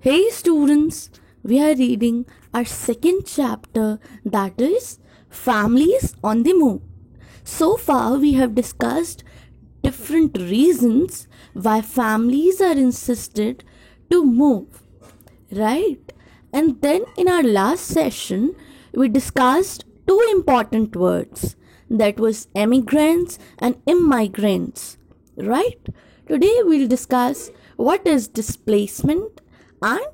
Hey students, we are reading our second chapter, that is Families on the Move. So far we have discussed different reasons why families are insisted to move, right? And then in our last session we discussed two important words, that was emigrants and immigrants, right? Today we'll discuss what is displacement and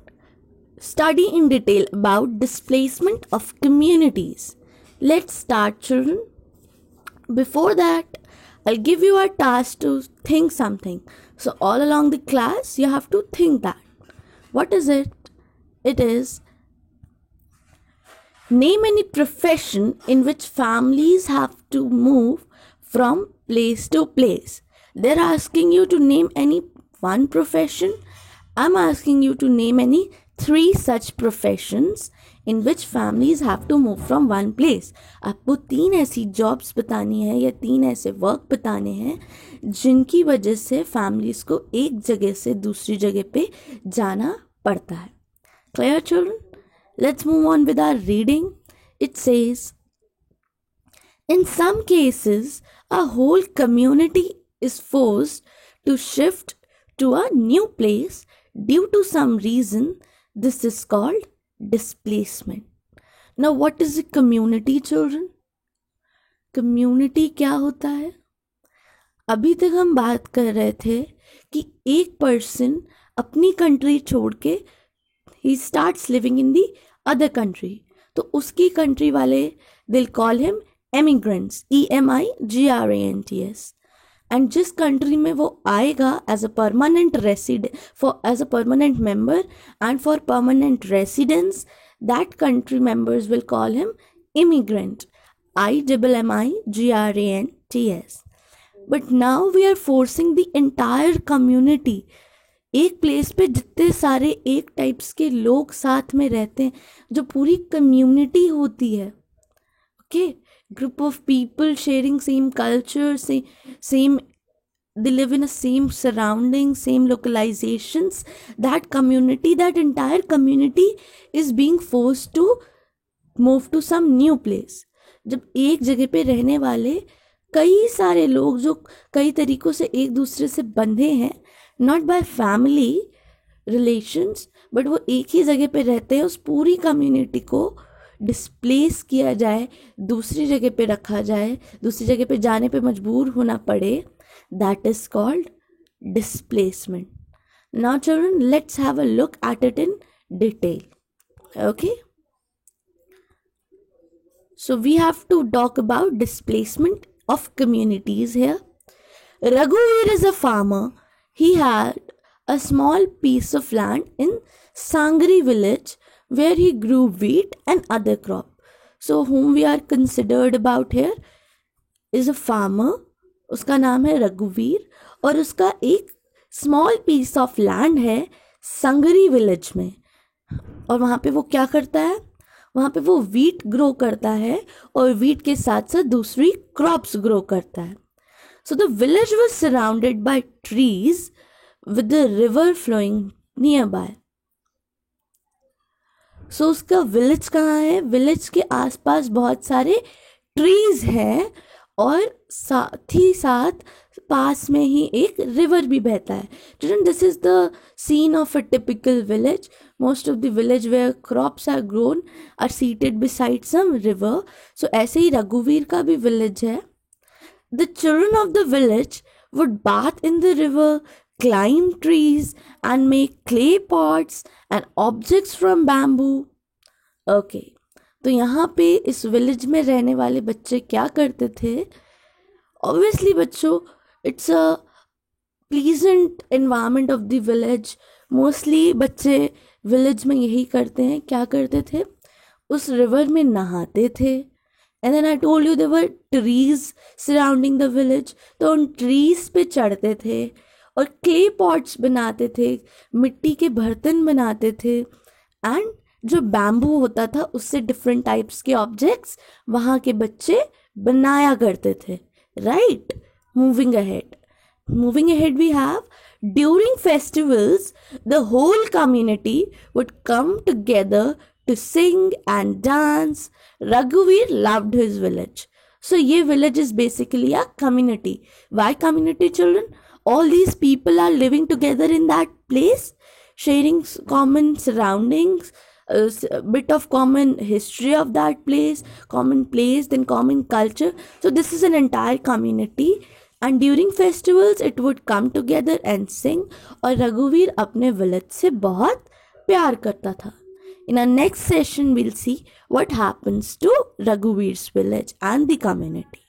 study in detail about displacement of communities. Let's start, children. Before that, I'll give you a task to think something. So all along the class, you have to think that. What is it? It is name any profession in which families have to move from place to place. They're asking you to name any one profession. I'm asking you to name any three such professions in which families have to move from one place. आपको तीन ऐसी jobs बतानी है या तीन ऐसे work बताने हैं जिनकी वजह से फैमिलीज को एक जगह से दूसरी जगह पे जाना पड़ता है. Clear, children? Let's move on with our reading. It says, in some cases, a whole community is forced to shift to a new place due to some reason. This is called displacement. Now, what is a community, children? Community क्या होता है? अभी तक हम बात कर रहे थे कि एक पर्सन अपनी कंट्री छोड़ के he starts living in the other country. तो उसकी कंट्री वाले they'll call him immigrants, EMIGRANTS. And जिस कंट्री में वो आएगा as a permanent resident as a permanent member and for permanent residence that country members will call him immigrant, IMMIGRANTS. But now we are forcing the entire community. एक place पे जितने सारे एक types के लोग साथ में रहते हैं, जो पूरी कम्युनिटी होती है, okay, group of people sharing same culture, same they live in a same surroundings, same localizations. That community, that entire community is being forced to move to some new place. जब एक जगह पे रहने वाले कई सारे लोग जो कई तरीकों से एक दूसरे से बंधे हैं, not by family relations, but वो एक ही जगह पे रहते हैं, उस पूरी कम्युनिटी को डिस्प्लेस किया जाए, दूसरी जगह पे रखा जाए, दूसरी जगह पे जाने पे मजबूर होना पड़े, that is called displacement. Now children, let's have a look at it in detail. Okay, so we have to talk about displacement of communities here. Raghuveer is a farmer. He had a small piece of land in Sangri village where he grew wheat and other crop. So whom we are considered about here is a farmer. उसका नाम है रघुवीर और उसका एक small piece of land है संगरी village में. और वहाँ पे वो क्या करता है? वहाँ पे वो वीट ग्रो करता है और वीट के साथ साथ दूसरी क्रॉप्स ग्रो करता है. So the village was surrounded by trees with the river flowing nearby. सो उसका विलेज कहाँ है? विलेज के आसपास बहुत सारे ट्रीज हैं और साथ ही साथ पास में ही एक रिवर भी बहता है. Children, this is the scene of a typical village. Most of the village where crops are grown are seated beside some river. So ऐसे ही रघुवीर का भी विलेज है. The children of the village would bath in the river, climb trees and make clay pots and objects from bamboo. Okay, तो यहाँ पे इस विलेज में रहने वाले बच्चे क्या करते थे? Obviously बच्चों, it's a pleasant environment of the village. Mostly बच्चे विलेज में यही करते हैं. क्या करते थे? उस रिवर में नहाते थे. And then I told you there were trees surrounding the village. तो उन trees पे चढ़ते थे और क्ले पॉट्स बनाते थे, मिट्टी के बर्तन बनाते थे, एंड जो बैम्बू होता था उससे डिफरेंट टाइप्स के ऑब्जेक्ट्स वहाँ के बच्चे बनाया करते थे. Right, moving ahead we have During festivals, the whole community would come together to sing and dance. Raghuveer loved his village. So, ye village is basically a community. Why community, children? All these people are living together in that place, sharing common surroundings, a bit of common history of that place, then common culture. So, this is an entire community. And during festivals, it would come together and sing. और रघुवीर अपने village से बहुत प्यार करता था. In our next session, we'll see what happens to Raghuveer's village and the community.